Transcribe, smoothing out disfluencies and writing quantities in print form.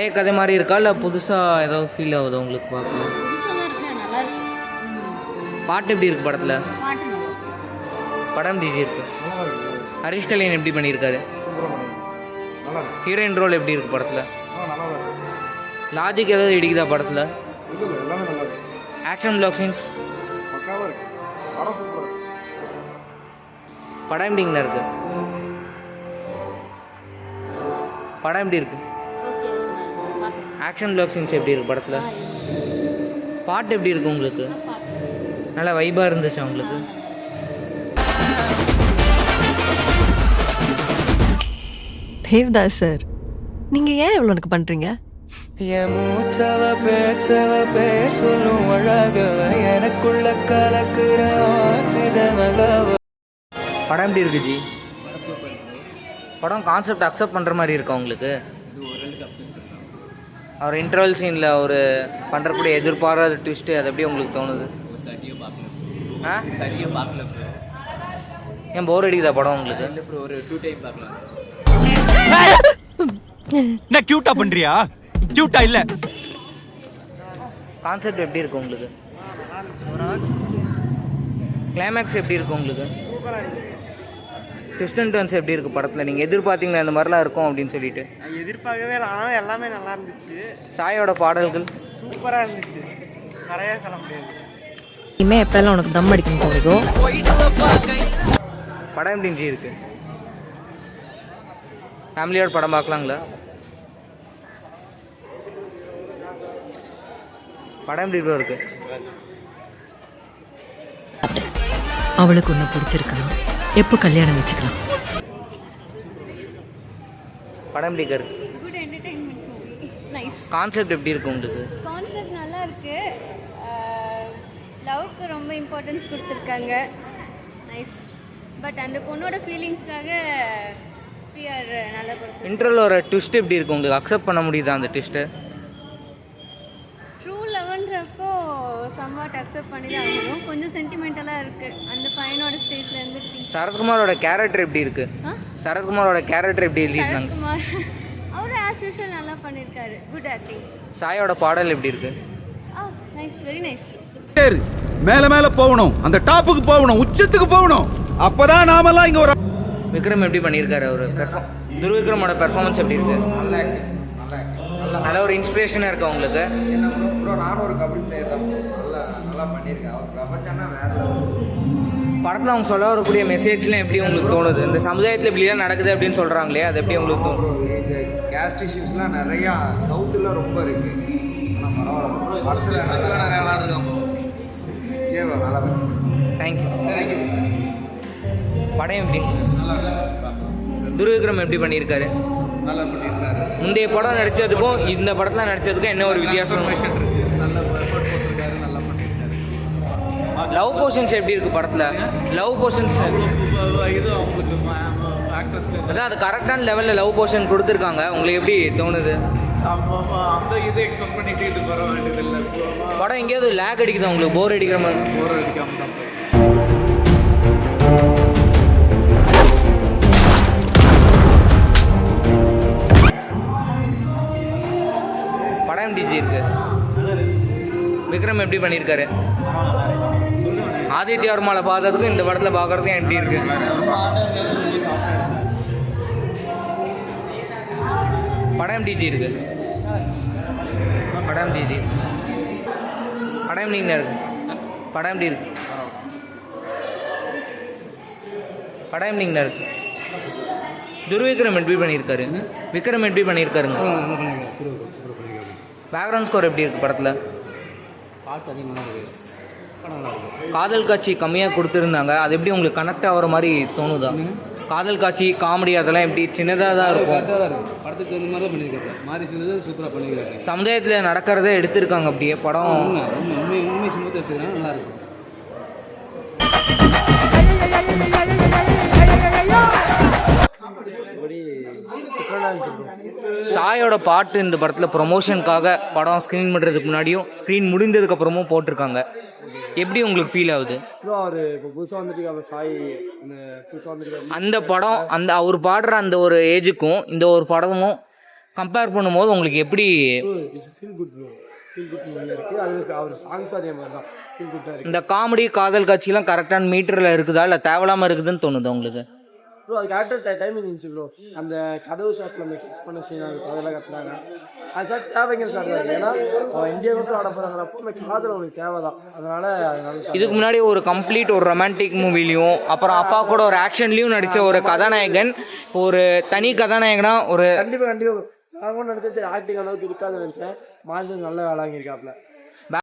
பழைய கதை மாதிரி இருக்கா இல்லை புதுசாக ஏதாவது ஃபீல் ஆகுது உங்களுக்கு பார்க்க? பாட்டு எப்படி இருக்குது படத்தில்? படம் எப்படி இருக்கு? ஹரிஷ் கல்யாண் எப்படி பண்ணியிருக்காரு? ஹீரோயின் ரோல் எப்படி இருக்குது படத்தில்? லாஜிக் ஏதாவது இடிக்குதா படத்தில்? ஆக்ஷன் பிளாக் சீன்ஸ் படம் எப்படிங்கண்ணா இருக்கு? படம் எப்படி இருக்கு? ஆக்ஷன் பிளாக் சீன்ஸ் எப்படி இருக்கு படத்தில்? பாட்டு எப்படி இருக்கு உங்களுக்கு? நல்லா வைபாக இருந்துச்சா உங்களுக்கு? தேவ்தாஸ் சார், நீங்கள் ஏன் இவ்வளோ எனக்கு பண்ணுறீங்க? என் மூச்சவ பேச்சவ பேர் சொல்லும் அழகவ எனக்குள்ள கலக்குற ஆக்சிஜன் அளவு. படம் எப்படி இருக்கு ஜி? படம் கான்செப்ட் அக்செப்ட் பண்ணுற மாதிரி இருக்கா உங்களுக்கு? அவர் இன்டர்வல் சீனில் அவர் பண்ணுறக்கூடிய எதிர்பாராத ட்விஸ்ட்டு அது எப்படி உங்களுக்கு தோணுது? ஆ சரியாக பார்க்கல. ஏன் போர் அடிக்குதா படம் உங்களுக்கு? ஒரு 2 டைம் பார்க்கலாம். என்ன கியூட்டா பண்றியா? கியூட்டா இல்ல. கான்செப்ட் எப்படி இருக்கு உங்களுக்கு? கிளைமேக்ஸ் எப்படி இருக்கு உங்களுக்கு? ட்விஸ்ட் அண்ட் டர்ன்ஸ் எப்படி இருக்கு படத்தில்? நீங்கள் எதிர்பார்த்தீங்களா இந்த மாதிரிலாம் இருக்கும் அப்படின்னு சொல்லிட்டு? எதிர்பார்க்கவே இல்லை, ஆனால் எல்லாமே நல்லா இருந்துச்சு. சாயோட பாடல்கள் சூப்பராக இருந்துச்சு, நிறையா சொல்ல முடியாது. இனிமே எப்பெல்லாம் உனக்கு தம் அடிக்கணும் தோணுதோ. படம் எப்படி இருக்கு? ஃபேமிலியோட படம் பார்க்கலாங்களா? படம் எப்படி ப்ரோ இருக்கு? அவளுக்கு ஒன்று பிடிச்சிருக்கா, எப்போ கல்யாணம் வச்சுக்கலாம்? படம் எப்படி இருக்கு? Good entertainment movie, nice. Concept எப்படி இருக்கு உங்களுக்கு? கான்செப்ட் நல்லா இருக்கு. லவ்க்கு ரொம்ப இம்பார்ட்டன்ஸ் கொடுத்துருக்காங்க, நைஸ். பட் அந்த பொண்ணோட ஃபீலிங்ஸ்க்காக பிஆர் நல்லா கொடுத்து. இன்டர்வல் ஒரு ட்விஸ்ட் எப்படி இருக்கு உங்களுக்கு? அக்செப்ட் பண்ண முடியுதா அந்த ட்விஸ்ட்டை? ட்ரூ லவ்ன்றப்போ சம்வாட் அக்செப்ட் பண்ணி தான் ஆகணும். கொஞ்சம் சென்டிமெண்டலாக இருக்குது அந்த பையனோட ஸ்டேஜ்லேருந்து. சரத்குமாரோட கேரக்டர் எப்படி இருக்கு? சரத்குமாரோட கேரக்டர் எப்படி எழுதிருக்காங்க? சரத்குமார் அவர் ஆஸ் யூஷுவல் நல்லா பண்ணியிருக்காரு, குட் ஆக்டிங். சாயோட பாடல் எப்படி இருக்கு? Nice, very nice. மேல மேல போகணும், அந்த டாப்புக்கு போகணும், உச்சத்துக்கு போகணும். அப்பதான் நாமெல்லாம் இங்க ஒரு. விக்ரம் எப்படி பண்ணியிருக்காரு? அவர் துருவிக்ரமோட பெர்ஃபார்மன்ஸ் எப்படி இருக்கு? நல்ல ஒரு இன்ஸ்பிரேஷனாக இருக்கா உங்களுக்கு? நானும் ஒரு கபடி பிளேயர் தான், நல்லா பண்ணியிருக்கேன். அவர் பிரபஞ்சம்னா வேற. படத்தில் அவங்க சொல்ல வரக்கூடிய மெசேஜ்லாம் எப்படி உங்களுக்கு தோணுது? இந்த சமுதாயத்தில் இப்படிலாம் நடக்குது அப்படின்னு சொல்கிறாங்களே, அது எப்படி உங்களுக்கு தோணும்? இந்த கேஸ்ட் இஷ்யூஸ்லாம் நிறையா சவுத்தில் ரொம்ப இருக்குது. ஆனால் பரவாயில்ல, படத்தில் நல்லா இருக்காங்க. சரி, நல்லா தேங்க்யூ. படம் எப்படி? துருவிக்ரம் எப்படி பண்ணியிருக்காரு? நல்லா பண்ணியிருக்காரு. முந்தைய படம் நடித்ததுக்கும் இந்த படத்தில் நடித்ததுக்கும் என்ன ஒரு வித்தியாசம்? நல்ல எஃபர்ட் போட்டிருக்காரு, நல்லா பண்ணியிருக்காரு. லவ் போர்ஷன்ஸ் எப்படி இருக்குது படத்தில்? லவ் போர்ஷன்ஸ் இது அவங்களுக்கு ஆக்ட்ரஸ்க்கு அதான் அது கரெக்டான லெவலில் லவ் போர்ஷன் கொடுத்துருக்காங்க. உங்களுக்கு எப்படி தோணுது? அந்த இது எக்ஸ்பெக்ட் பண்ணிட்டு இது வர வேண்டியதில்லை. படம் எங்கேயாவது லேக் அடிக்குதா உங்களுக்கு? போர் அடிக்கிற மாதிரி? போர் அடிக்காம தான். படம் எப்படி இருக்கு? விக்ரம் எப்படி பண்ணியிருக்காரு? ஆதித்ய வர்மாவில் பார்த்ததுக்கும் இந்த படத்தில் பார்க்குறதுக்கும் எப்படி இருக்கு? படம் எப்படி இருக்கு? படம் எப்படி இருக்கு? படம் எப்படிங்க இருக்கு? படம் எப்படி இருக்கு? படம் எப்படிங்க இருக்கு? துருவிக்ரம் எப்படி பண்ணியிருக்காரு? விக்ரம் எப்படி பண்ணியிருக்காருங்க? பேக்ரவுண்ட் ஸ்கோர் எப்படி இருக்குது படத்தில்? பாட்டு அதிகமாக இருக்குது, காதல் காட்சி கம்மியாக கொடுத்துருந்தாங்க, அது எப்படி உங்களுக்கு கனெக்ட் ஆகிற மாதிரி தோணுதா? காதல் காட்சி காமெடி அதெல்லாம் எப்படி சின்னதாக தான் இருக்கும்? படத்துக்கு இந்த மாதிரி தான் பண்ணியிருக்காரு. மாதிரி சின்னது சூப்பராக பண்ணியிருக்காரு. சமுதாயத்தில் நடக்கிறதே எடுத்திருக்காங்க அப்படியே படம். உண்மை சின்னத்தை எடுத்துக்கிறேன், நல்லா இருக்கும். சாயோட பாட்டு இந்த படத்தில் ப்ரொமோஷனுக்காக படம் ஸ்க்ரீன் பண்ணுறதுக்கு முன்னாடியும் ஸ்க்ரீன் முடிந்ததுக்கப்புறமும் போட்டிருக்காங்க. எப்படி உங்களுக்கு ஃபீல் ஆகுது? அவர் இப்போ புதுசாக வந்துட்டு சாய் புதுசாக வந்துட்டு அந்த படம் அந்த அவர் பாடுற அந்த ஒரு ஏஜுக்கும் இந்த ஒரு படமும் கம்பேர் பண்ணும்போது உங்களுக்கு எப்படி feel good bro, feel good மூவியாக இருக்குது. அதுக்கு அவர் சாங்ஸும் அதே மாதிரி தான் ஃபீல் குட்டாக இருக்குது இந்த காமெடி காதல் காட்சிலாம் கரெக்டான மீட்டரில் இருக்குதா இல்லை தேவையில்லாமல் இருக்குதுன்னு தோணுது உங்களுக்கு? ப்ரோ. அது கரெக்டாக டைமிங் இருந்துச்சு ப்ரோ. அந்த கதவு ஷாட்டில் நம்ம கிஸ் பண்ண சீன் இருக்கும், அதெல்லாம் கற்றுனாங்க. அது சார் தேவைங்கிற ஷாட் தான் இருக்குது. ஏன்னா அவன் இந்தியாவுக்கும் ஆட போகிறாங்கிறப்போ அந்த காதல் அவனுக்கு தேவை தான். அதனால் அதனால இதுக்கு முன்னாடி ஒரு கம்ப்ளீட் ஒரு ரொமான்டிக் மூவிலையும் அப்புறம் அப்பா கூட ஒரு ஆக்ஷன்லேயும் நடித்த ஒரு கதாநாயகன் ஒரு தனி கதாநாயகனா ஒரு கண்டிப்பாக நான் கூட நினச்சேன் சரி ஆக்டிங் அளவுக்கு இருக்காதுன்னு நினச்சேன். மான்சன் நல்ல வேலை வாங்கியிருக்காப்புல.